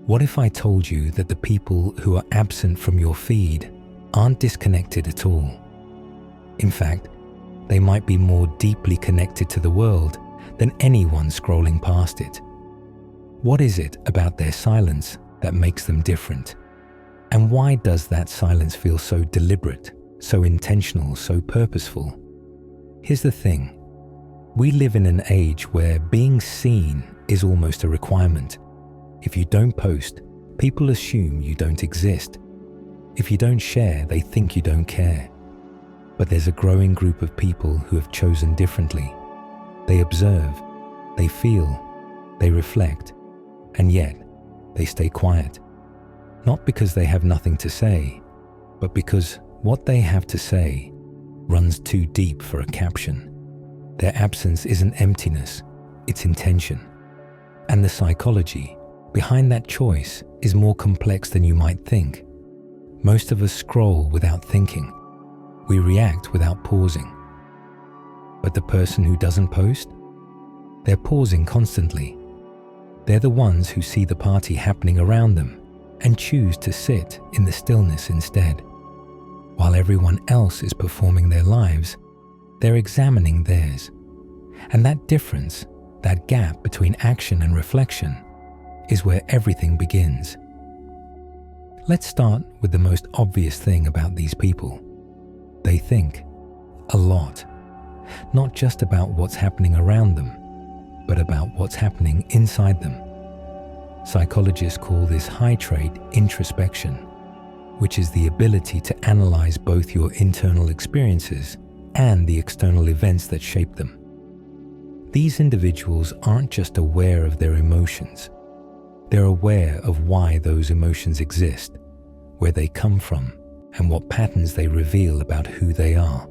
What if I told you that the people who are absent from your feed aren't disconnected at all? In fact, they might be more deeply connected to the world than anyone scrolling past it. What is it about their silence that makes them different? And why does that silence feel so deliberate, so intentional, so purposeful? Here's the thing. We live in an age where being seen is almost a requirement. If you don't post, people assume you don't exist. If you don't share, they think you don't care. But there's a growing group of people who have chosen differently. They observe, they feel, they reflect, and yet they stay quiet. Not because they have nothing to say, but because what they have to say runs too deep for a caption. Their absence isn't emptiness, it's intention. And the psychology behind that choice is more complex than you might think. Most of us scroll without thinking. We react without pausing. But the person who doesn't post? They're pausing constantly. They're the ones who see the party happening around them and choose to sit in the stillness instead. While everyone else is performing their lives, they're examining theirs. And that difference, that gap between action and reflection, is where everything begins. Let's start with the most obvious thing about these people. They think a lot, not just about what's happening around them, but about what's happening inside them. Psychologists call this high trait introspection, which is the ability to analyze both your internal experiences and the external events that shape them. These individuals aren't just aware of their emotions. They're aware of why those emotions exist, where they come from, and what patterns they reveal about who they are.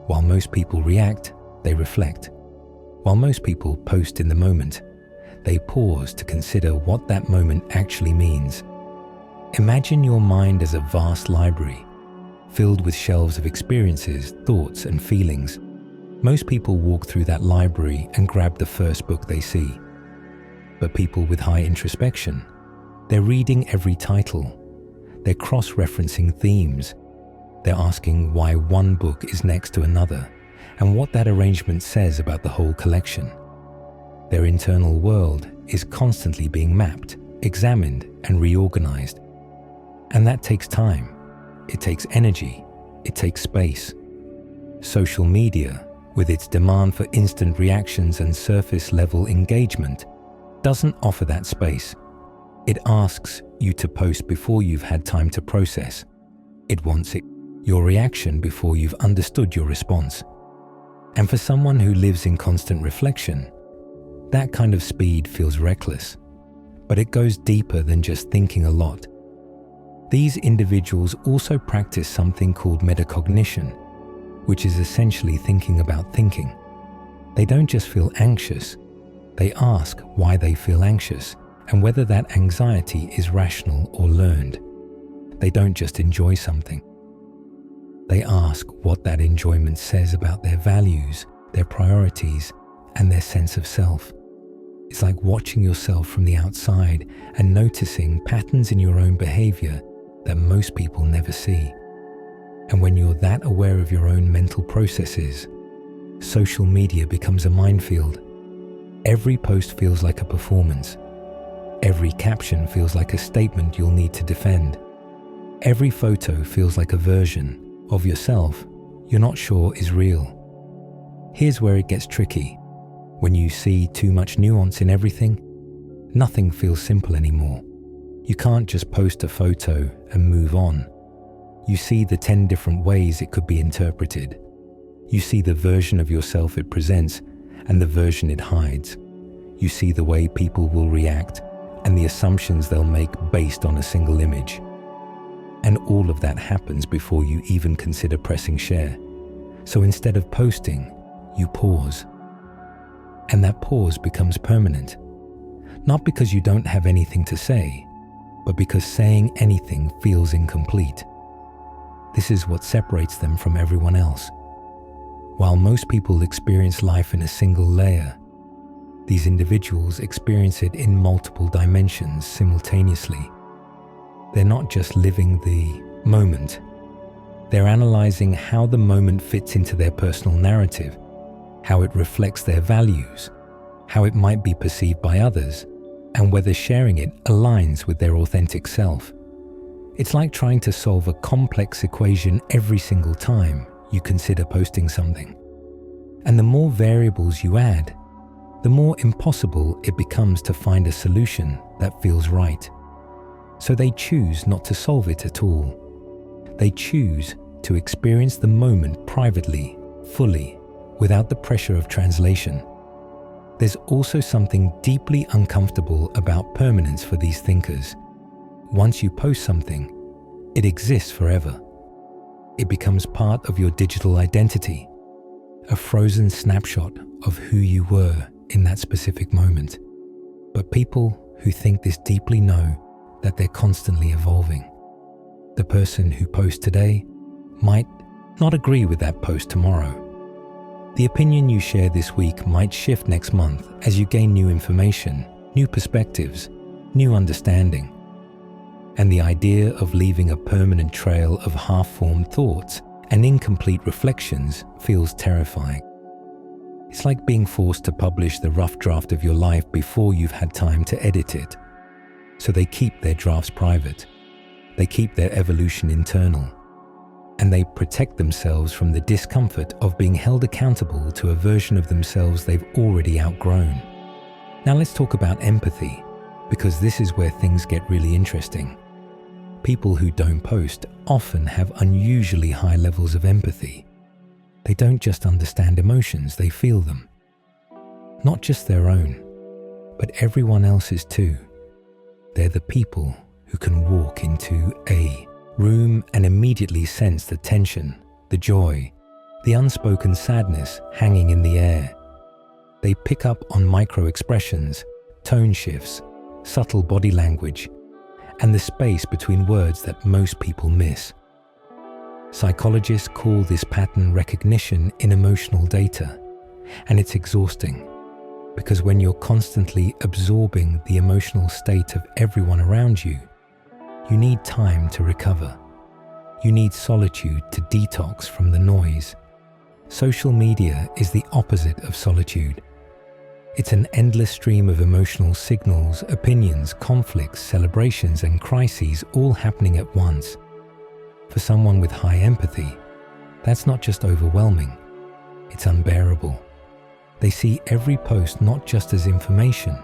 While most people react, they reflect. While most people post in the moment, they pause to consider what that moment actually means. Imagine your mind as a vast library, filled with shelves of experiences, thoughts, and feelings. Most people walk through that library and grab the first book they see. But people with high introspection, they're reading every title. They're cross-referencing themes. They're asking why one book is next to another and what that arrangement says about the whole collection. Their internal world is constantly being mapped, examined, and reorganized. And that takes time. It takes energy. It takes space. Social media, with its demand for instant reactions and surface-level engagement, doesn't offer that space. It asks you to post before you've had time to process. It wants your reaction before you've understood your response. And for someone who lives in constant reflection, that kind of speed feels reckless. But it goes deeper than just thinking a lot. These individuals also practice something called metacognition, which is essentially thinking about thinking. They don't just feel anxious. They ask why they feel anxious and whether that anxiety is rational or learned. They don't just enjoy something. They ask what that enjoyment says about their values, their priorities, and their sense of self. It's like watching yourself from the outside and noticing patterns in your own behavior that most people never see. And when you're that aware of your own mental processes, social media becomes a minefield. Every post feels like a performance. Every caption feels like a statement you'll need to defend. Every photo feels like a version of yourself you're not sure is real. Here's where it gets tricky. When you see too much nuance in everything, nothing feels simple anymore. You can't just post a photo and move on. You see the 10 different ways it could be interpreted. You see the version of yourself it presents and the version it hides. You see the way people will react and the assumptions they'll make based on a single image. And all of that happens before you even consider pressing share. So instead of posting, you pause. And that pause becomes permanent. Not because you don't have anything to say, but because saying anything feels incomplete. This is what separates them from everyone else. While most people experience life in a single layer, These individuals experience it in multiple dimensions simultaneously. They're not just living the moment. They're analyzing how the moment fits into their personal narrative, how it reflects their values, how it might be perceived by others, and whether sharing it aligns with their authentic self. It's like trying to solve a complex equation every single time you consider posting something. And the more variables you add, the more impossible it becomes to find a solution that feels right. So they choose not to solve it at all. They choose to experience the moment privately, fully, without the pressure of translation. There's also something deeply uncomfortable about permanence for these thinkers. Once you post something, it exists forever. It becomes part of your digital identity, a frozen snapshot of who you were in that specific moment. But people who think this deeply know that they're constantly evolving. The person who posts today might not agree with that post tomorrow. The opinion you share this week might shift next month as you gain new information, new perspectives, new understanding. And the idea of leaving a permanent trail of half-formed thoughts and incomplete reflections feels terrifying. It's like being forced to publish the rough draft of your life before you've had time to edit it. So they keep their drafts private. They keep their evolution internal. And they protect themselves from the discomfort of being held accountable to a version of themselves they've already outgrown. Now let's talk about empathy, because this is where things get really interesting. People who don't post often have unusually high levels of empathy. They don't just understand emotions, they feel them. Not just their own, but everyone else's too. They're the people who can walk into a room and immediately sense the tension, the joy, the unspoken sadness hanging in the air. They pick up on micro-expressions, tone shifts, subtle body language, and the space between words that most people miss. Psychologists call this pattern recognition in emotional data, and it's exhausting, because when you're constantly absorbing the emotional state of everyone around you, you need time to recover. You need solitude to detox from the noise. Social media is the opposite of solitude. It's an endless stream of emotional signals, opinions, conflicts, celebrations, and crises all happening at once. For someone with high empathy, that's not just overwhelming, it's unbearable. They see every post not just as information,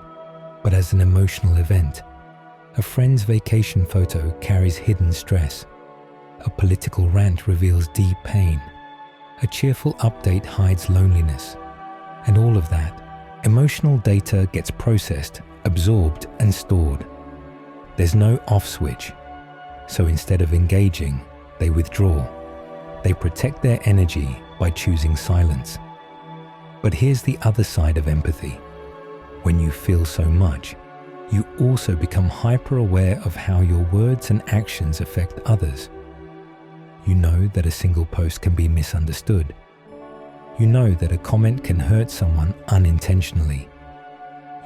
but as an emotional event. A friend's vacation photo carries hidden stress. A political rant reveals deep pain. A cheerful update hides loneliness. And all of that, emotional data gets processed, absorbed, and stored. There's no off switch. So instead of engaging, they withdraw. They protect their energy by choosing silence. But here's the other side of empathy. When you feel so much, you also become hyper-aware of how your words and actions affect others. You know that a single post can be misunderstood. You know that a comment can hurt someone unintentionally.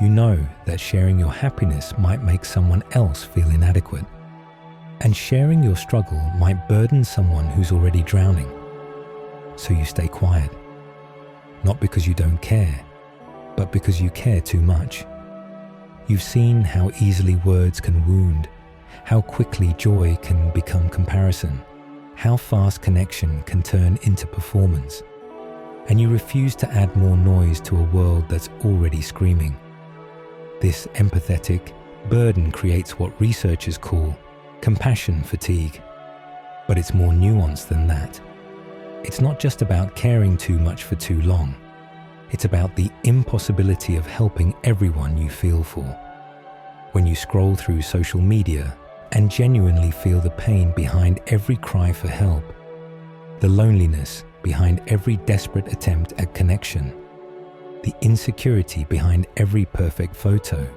You know that sharing your happiness might make someone else feel inadequate. And sharing your struggle might burden someone who's already drowning. So you stay quiet. Not because you don't care, but because you care too much. You've seen how easily words can wound, how quickly joy can become comparison, how fast connection can turn into performance. And you refuse to add more noise to a world that's already screaming. This empathetic burden creates what researchers call compassion fatigue. But it's more nuanced than that. It's not just about caring too much for too long. It's about the impossibility of helping everyone you feel for. When you scroll through social media and genuinely feel the pain behind every cry for help, the loneliness behind every desperate attempt at connection, the insecurity behind every perfect photo,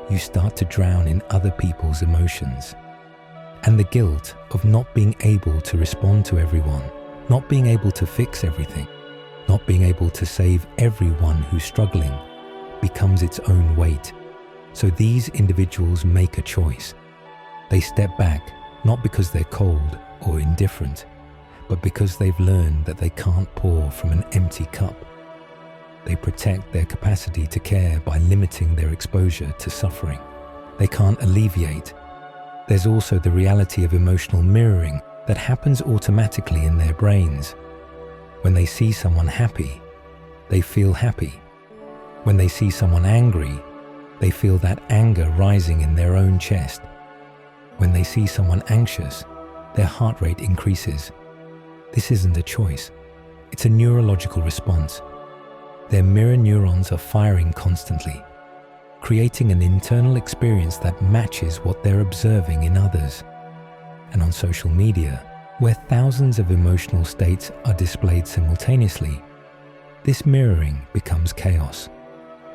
you start to drown in other people's emotions. And the guilt of not being able to respond to everyone, not being able to fix everything, not being able to save everyone who's struggling, becomes its own weight. So these individuals make a choice. They step back, not because they're cold or indifferent, but because they've learned that they can't pour from an empty cup. They protect their capacity to care by limiting their exposure to suffering. They can't alleviate. There's also the reality of emotional mirroring that happens automatically in their brains. When they see someone happy, they feel happy. When they see someone angry, they feel that anger rising in their own chest. When they see someone anxious, their heart rate increases. This isn't a choice. It's a neurological response. Their mirror neurons are firing constantly, creating an internal experience that matches what they're observing in others. And on social media, where thousands of emotional states are displayed simultaneously, this mirroring becomes chaos.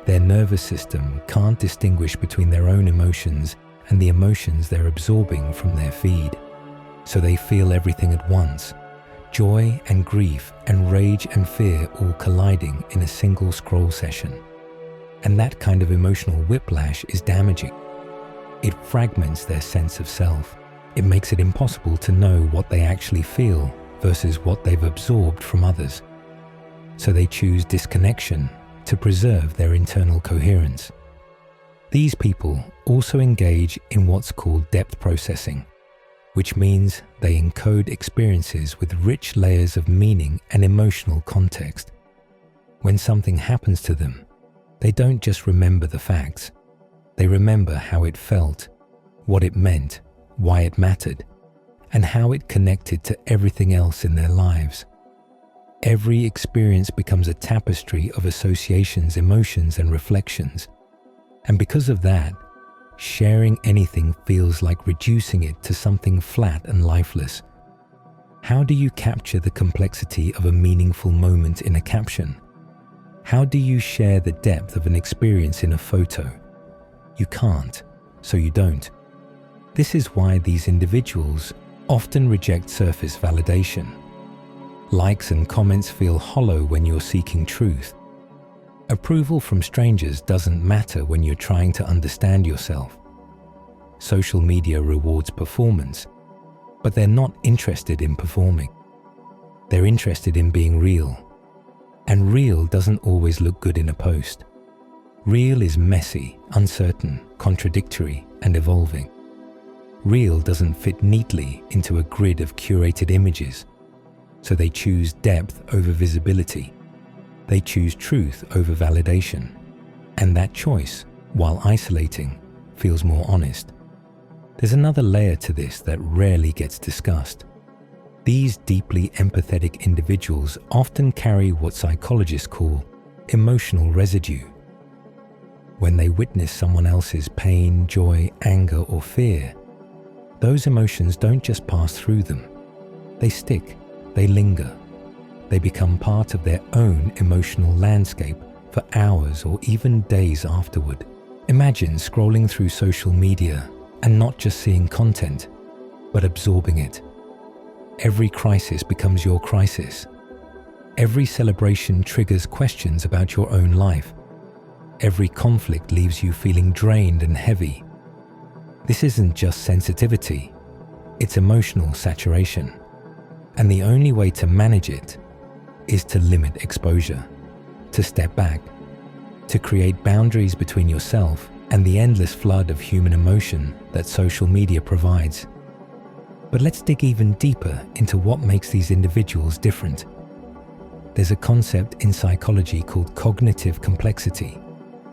Their nervous system can't distinguish between their own emotions and the emotions they're absorbing from their feed. So they feel everything at once, joy and grief and rage and fear all colliding in a single scroll session. And that kind of emotional whiplash is damaging. It fragments their sense of self. It makes it impossible to know what they actually feel versus what they've absorbed from others. So they choose disconnection to preserve their internal coherence. These people also engage in what's called depth processing, which means they encode experiences with rich layers of meaning and emotional context. When something happens to them, they don't just remember the facts. They remember how it felt, what it meant, why it mattered, and how it connected to everything else in their lives. Every experience becomes a tapestry of associations, emotions, and reflections. And because of that, sharing anything feels like reducing it to something flat and lifeless. How do you capture the complexity of a meaningful moment in a caption? How do you share the depth of an experience in a photo? You can't, so you don't. This is why these individuals often reject surface validation. Likes and comments feel hollow when you're seeking truth. Approval from strangers doesn't matter when you're trying to understand yourself. Social media rewards performance, but they're not interested in performing. They're interested in being real. And real doesn't always look good in a post. Real is messy, uncertain, contradictory, and evolving. Real doesn't fit neatly into a grid of curated images. So they choose depth over visibility. They choose truth over validation. And that choice, while isolating, feels more honest. There's another layer to this that rarely gets discussed. These deeply empathetic individuals often carry what psychologists call emotional residue. When they witness someone else's pain, joy, anger, or fear, those emotions don't just pass through them. They stick. They linger. They become part of their own emotional landscape for hours or even days afterward. Imagine scrolling through social media and not just seeing content, but absorbing it. Every crisis becomes your crisis. Every celebration triggers questions about your own life. Every conflict leaves you feeling drained and heavy. This isn't just sensitivity, it's emotional saturation. And the only way to manage it is to limit exposure, to step back, to create boundaries between yourself and the endless flood of human emotion that social media provides. But let's dig even deeper into what makes these individuals different. There's a concept in psychology called cognitive complexity,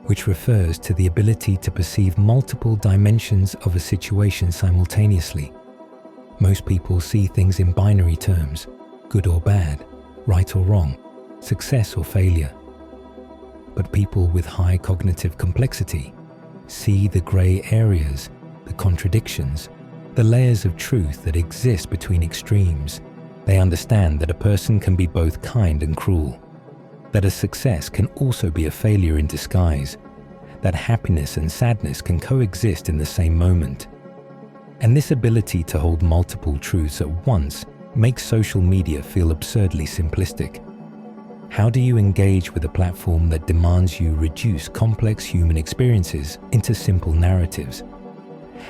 which refers to the ability to perceive multiple dimensions of a situation simultaneously. Most people see things in binary terms, good or bad, right or wrong, success or failure. But people with high cognitive complexity see the gray areas, the contradictions, the layers of truth that exist between extremes. They understand that a person can be both kind and cruel, that a success can also be a failure in disguise, that happiness and sadness can coexist in the same moment. And this ability to hold multiple truths at once makes social media feel absurdly simplistic. How do you engage with a platform that demands you reduce complex human experiences into simple narratives?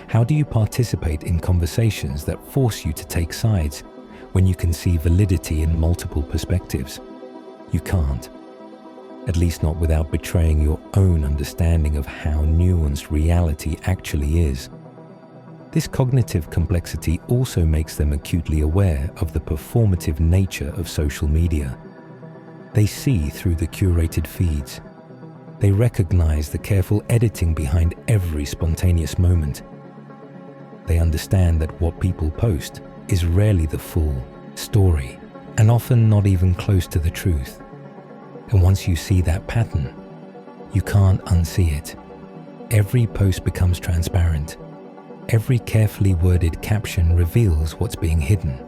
How do you participate in conversations that force you to take sides when you can see validity in multiple perspectives? You can't. At least not without betraying your own understanding of how nuanced reality actually is. This cognitive complexity also makes them acutely aware of the performative nature of social media. They see through the curated feeds. They recognize the careful editing behind every spontaneous moment. They understand that what people post is rarely the full story, and often not even close to the truth. And once you see that pattern, you can't unsee it. Every post becomes transparent. Every carefully worded caption reveals what's being hidden.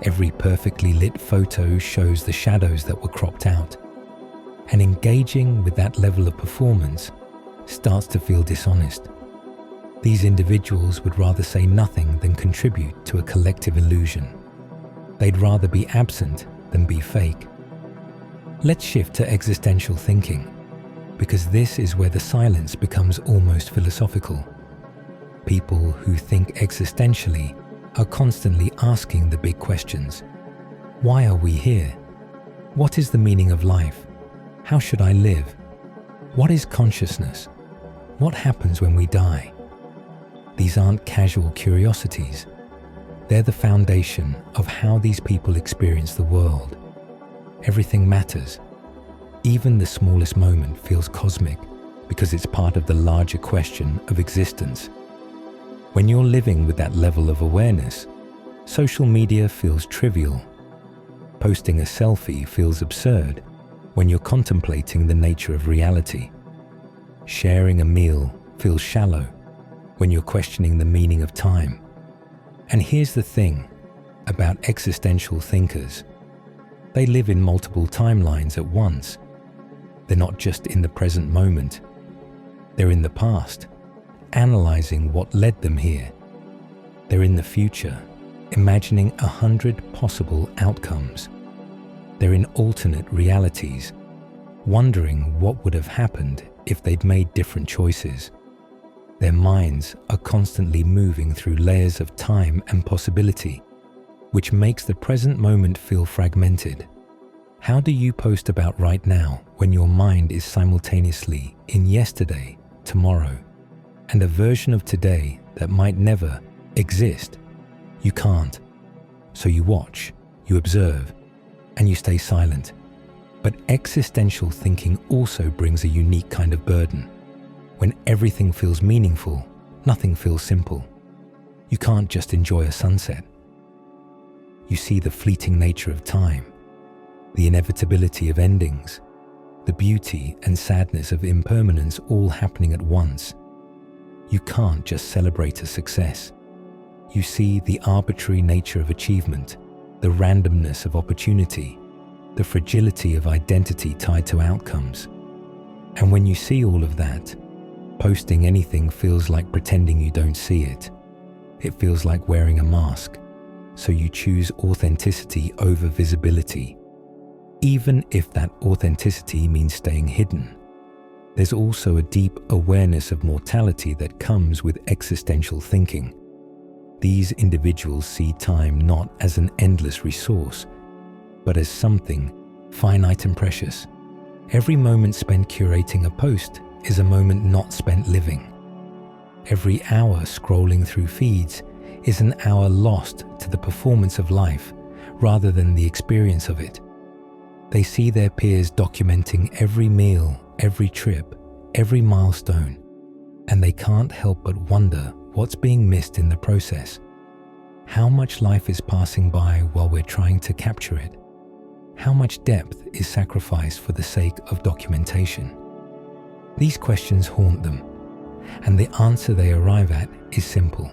Every perfectly lit photo shows the shadows that were cropped out. And engaging with that level of performance starts to feel dishonest. These individuals would rather say nothing than contribute to a collective illusion. They'd rather be absent than be fake. Let's shift to existential thinking, because this is where the silence becomes almost philosophical. People who think existentially are constantly asking the big questions. Why are we here? What is the meaning of life? How should I live? What is consciousness? What happens when we die? These aren't casual curiosities. They're the foundation of how these people experience the world. Everything matters. Even the smallest moment feels cosmic because it's part of the larger question of existence. When you're living with that level of awareness, social media feels trivial. Posting a selfie feels absurd when you're contemplating the nature of reality. Sharing a meal feels shallow when you're questioning the meaning of time. And here's the thing about existential thinkers. They live in multiple timelines at once. They're not just in the present moment. They're in the past, analyzing what led them here. They're in the future, imagining 100 possible outcomes. They're in alternate realities, wondering what would have happened if they'd made different choices. Their minds are constantly moving through layers of time and possibility, which makes the present moment feel fragmented. How do you post about right now when your mind is simultaneously in yesterday, tomorrow, and a version of today that might never exist? You can't. So you watch, you observe, and you stay silent. But existential thinking also brings a unique kind of burden. When everything feels meaningful, nothing feels simple. You can't just enjoy a sunset. You see the fleeting nature of time, the inevitability of endings, the beauty and sadness of impermanence all happening at once. You can't just celebrate a success. You see the arbitrary nature of achievement, the randomness of opportunity, the fragility of identity tied to outcomes. And when you see all of that, posting anything feels like pretending you don't see it. It feels like wearing a mask. So you choose authenticity over visibility, even if that authenticity means staying hidden. There's also a deep awareness of mortality that comes with existential thinking. These individuals see time not as an endless resource, but as something finite and precious. Every moment spent curating a post is a moment not spent living. Every hour scrolling through feeds is an hour lost to the performance of life rather than the experience of it. They see their peers documenting every meal, every trip, every milestone, and they can't help but wonder what's being missed in the process. How much life is passing by while we're trying to capture it? How much depth is sacrificed for the sake of documentation? These questions haunt them, and the answer they arrive at is simple.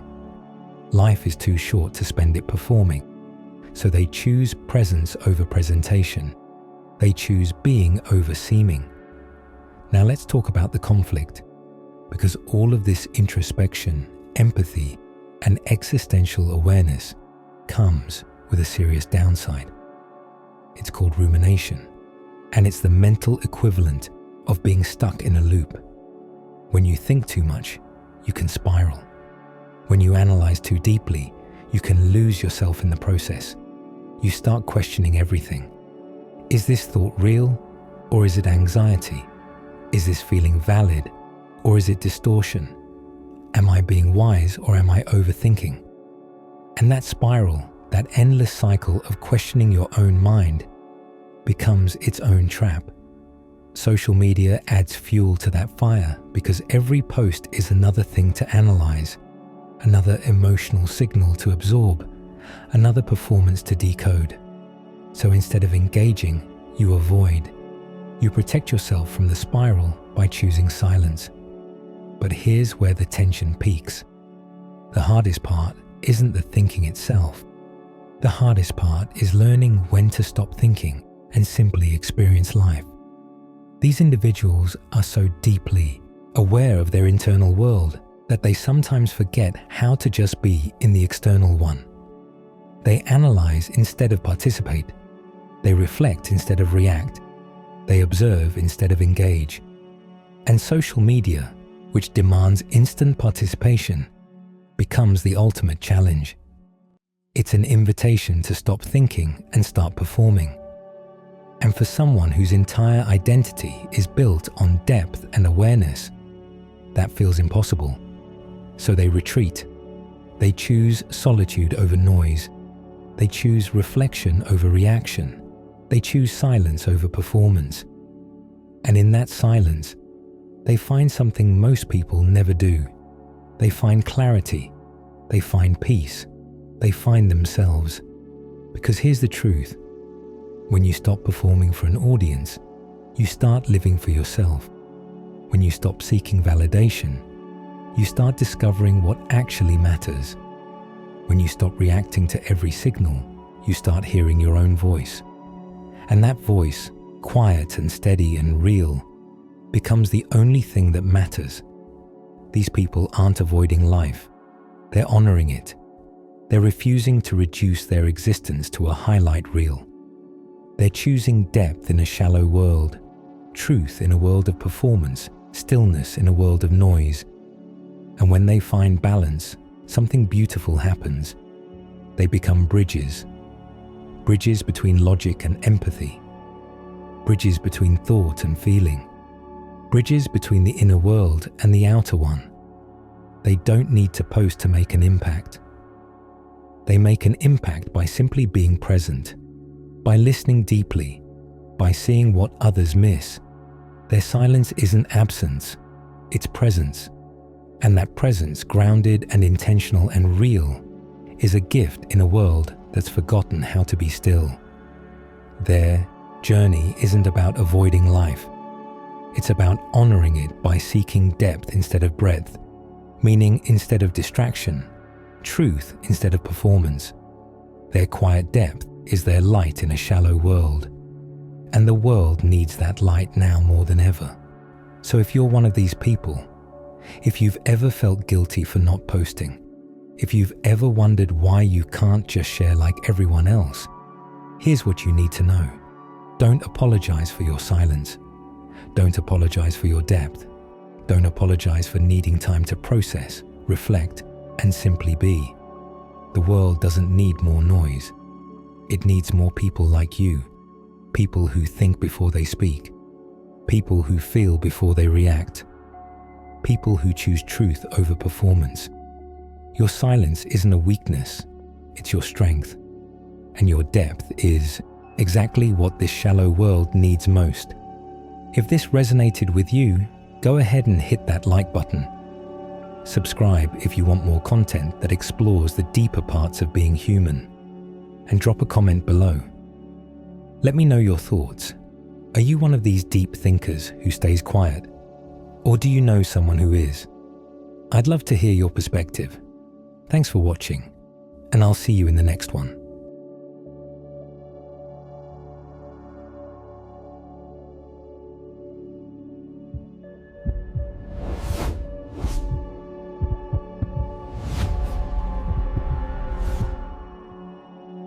Life is too short to spend it performing, so they choose presence over presentation. They choose being over seeming. Now let's talk about the conflict, because all of this introspection, empathy, and existential awareness comes with a serious downside. It's called rumination. and it's the mental equivalent of being stuck in a loop. When you think too much, you can spiral. When you analyze too deeply, you can lose yourself in the process. You start questioning everything. Is this thought real, or is it anxiety? Is this feeling valid, or is it distortion? Am I being wise, or am I overthinking? And that spiral, that endless cycle of questioning your own mind, becomes its own trap. Social media adds fuel to that fire because every post is another thing to analyze, another emotional signal to absorb, another performance to decode. So instead of engaging, you avoid. You protect yourself from the spiral by choosing silence. But here's where the tension peaks. The hardest part isn't the thinking itself. The hardest part is learning when to stop thinking and simply experience life. These individuals are so deeply aware of their internal world that they sometimes forget how to just be in the external one. They analyze instead of participate. They reflect instead of react. They observe instead of engage. And social media, which demands instant participation, becomes the ultimate challenge. It's an invitation to stop thinking and start performing. And for someone whose entire identity is built on depth and awareness, that feels impossible. So they retreat. They choose solitude over noise. They choose reflection over reaction. They choose silence over performance. And in that silence, they find something most people never do. They find clarity. They find peace. They find themselves. Because here's the truth. When you stop performing for an audience, you start living for yourself. When you stop seeking validation, you start discovering what actually matters. When you stop reacting to every signal, you start hearing your own voice. And that voice, quiet and steady and real, becomes the only thing that matters. These people aren't avoiding life. They're honoring it. They're refusing to reduce their existence to a highlight reel. They're choosing depth in a shallow world, truth in a world of performance, stillness in a world of noise. And when they find balance, something beautiful happens. They become bridges. Bridges between logic and empathy. Bridges between thought and feeling. Bridges between the inner world and the outer one. They don't need to post to make an impact. They make an impact by simply being present, by listening deeply, by seeing what others miss. Their silence isn't absence, it's presence. And that presence, grounded and intentional and real, is a gift in a world that's forgotten how to be still. Their journey isn't about avoiding life. It's about honoring it by seeking depth instead of breadth, meaning instead of distraction, truth instead of performance. Their quiet depth is their light in a shallow world. And the world needs that light now more than ever. So if you're one of these people, if you've ever felt guilty for not posting, if you've ever wondered why you can't just share like everyone else, here's what you need to know. Don't apologize for your silence. Don't apologize for your depth. Don't apologize for needing time to process, reflect, and simply be. The world doesn't need more noise. It needs more people like you. People who think before they speak. People who feel before they react. People who choose truth over performance. Your silence isn't a weakness, it's your strength. And your depth is exactly what this shallow world needs most. If this resonated with you, go ahead and hit that like button. Subscribe if you want more content that explores the deeper parts of being human. And drop a comment below. Let me know your thoughts. Are you one of these deep thinkers who stays quiet? Or do you know someone who is? I'd love to hear your perspective. Thanks for watching, and I'll see you in the next one.